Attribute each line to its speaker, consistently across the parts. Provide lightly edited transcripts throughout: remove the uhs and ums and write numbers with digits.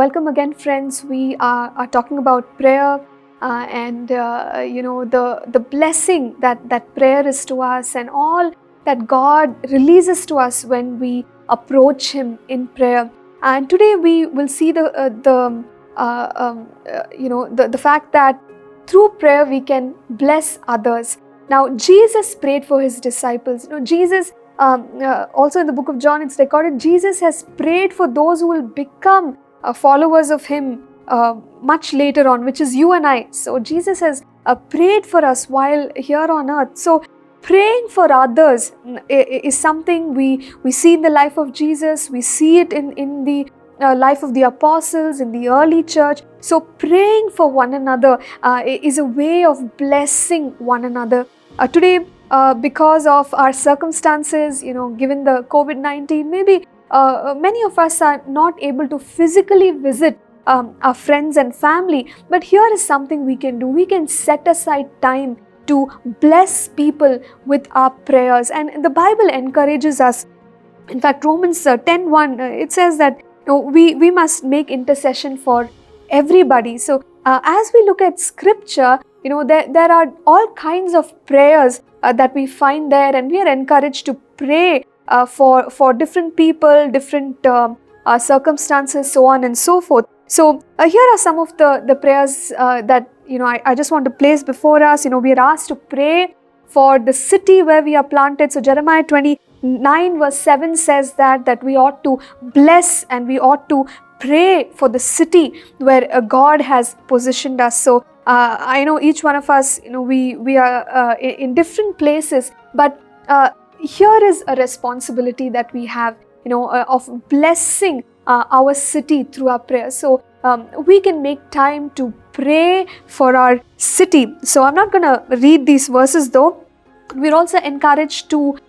Speaker 1: Welcome again, friends. We are talking about prayer and the blessing that prayer is to us, and all that God releases to us when we approach Him in prayer. And today we will see the fact that through prayer we can bless others. Now, Jesus prayed for His disciples. Jesus. Also in the book of John, it's recorded Jesus has prayed for those who will become followers of Him much later on, which is you and I. So Jesus has prayed for us while here on earth. So praying for others is something we see in the life of Jesus. We see it in the life of the apostles, in the early church. So praying for one another is a way of blessing one another. Today, because of our circumstances, given the COVID-19, maybe many of us are not able to physically visit our friends and family. But here is something we can do. We can set aside time to bless people with our prayers. And the Bible encourages us. In fact, Romans 10:1, it says that we must make intercession for everybody. So as we look at scripture, there are all kinds of prayers that we find there, and we are encouraged to pray for different people, different circumstances, so on and so forth. So here are some of the prayers that I just want to place before us. We are asked to pray for the city where we are planted. So Jeremiah 29 verse 7 says that we ought to bless and we ought to pray for the city where God has positioned us. So I know each one of us, we are in different places, but here is a responsibility that we have, of blessing our city through our prayers. So we can make time to pray for our city. So I'm not going to read these verses though. We're also encouraged to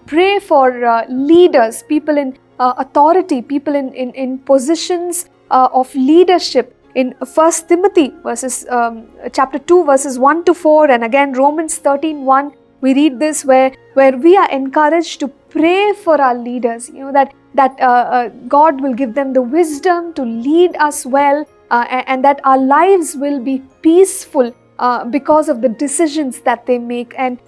Speaker 1: pray for leaders, people in authority, people in positions of leadership. In 1 Timothy chapter 2 verses 1 to 4, and again Romans 13:1, we read this where we are encouraged to pray for our leaders, that God will give them the wisdom to lead us well, and that our lives will be peaceful because of the decisions that they make. And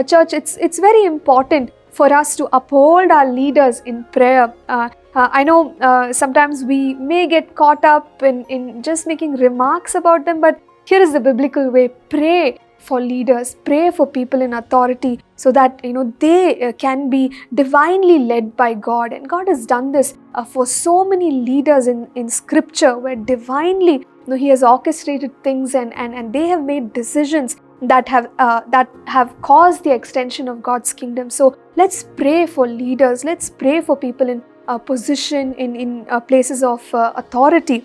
Speaker 1: church, it's very important for us to uphold our leaders in prayer. I know sometimes we may get caught up in just making remarks about them, but here is the biblical way. Pray for leaders, pray for people in authority, so that they can be divinely led by God. And God has done this for so many leaders in scripture, where divinely He has orchestrated things and they have made decisions that have caused the extension of God's kingdom. So let's pray for leaders. Let's pray for people in position in places of authority.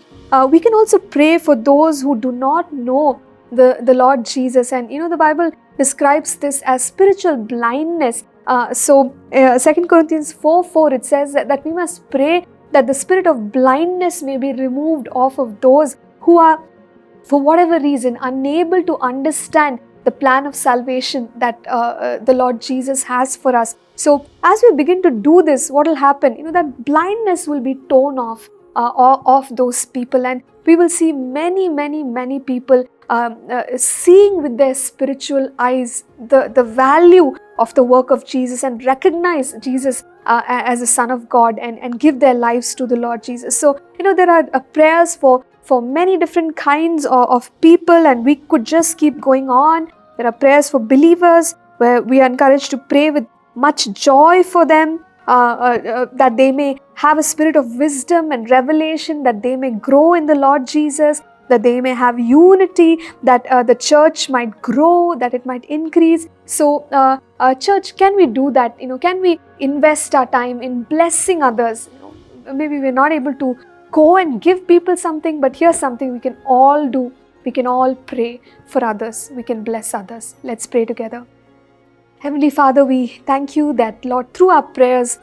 Speaker 1: We can also pray for those who do not know the Lord Jesus. And the Bible describes this as spiritual blindness. So 2 Corinthians 4:4, it says that we must pray that the spirit of blindness may be removed off of those who are, for whatever reason, unable to understand the plan of salvation that the Lord Jesus has for us. So as we begin to do this, what will happen? That blindness will be torn off those people, and we will see many people seeing with their spiritual eyes the value of the work of Jesus, and recognize Jesus as a Son of God, and give their lives to the Lord Jesus. So there are prayers for many different kinds of people, and we could just keep going on. There are prayers for believers where we are encouraged to pray with much joy for them, that they may have a spirit of wisdom and revelation, that they may grow in the Lord Jesus, that they may have unity, that the church might grow, that it might increase. So church, can we do that? Can we invest our time in blessing others? Maybe we're not able to go and give people something, but here's something we can all do. We can all pray for others. We can bless others. Let's pray together. Heavenly Father, we thank you that, Lord, through our prayers,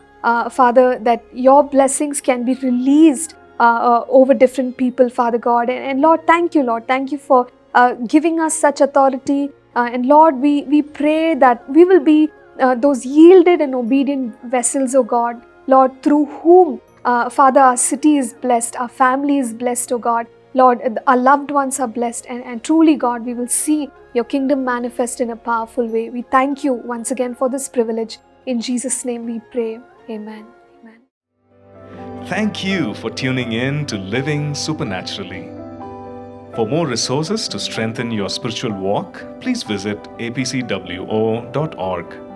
Speaker 1: Father, that your blessings can be released over different people, Father God. And Lord, thank you, Lord. Thank you for giving us such authority. And Lord, we pray that we will be those yielded and obedient vessels, O God, Lord, through whom Father, our city is blessed, our family is blessed, oh God. Lord, our loved ones are blessed, and truly, God, we will see your kingdom manifest in a powerful way. We thank you once again for this privilege. In Jesus' name we pray. Amen. Amen.
Speaker 2: Thank you for tuning in to Living Supernaturally. For more resources to strengthen your spiritual walk, please visit apcwo.org.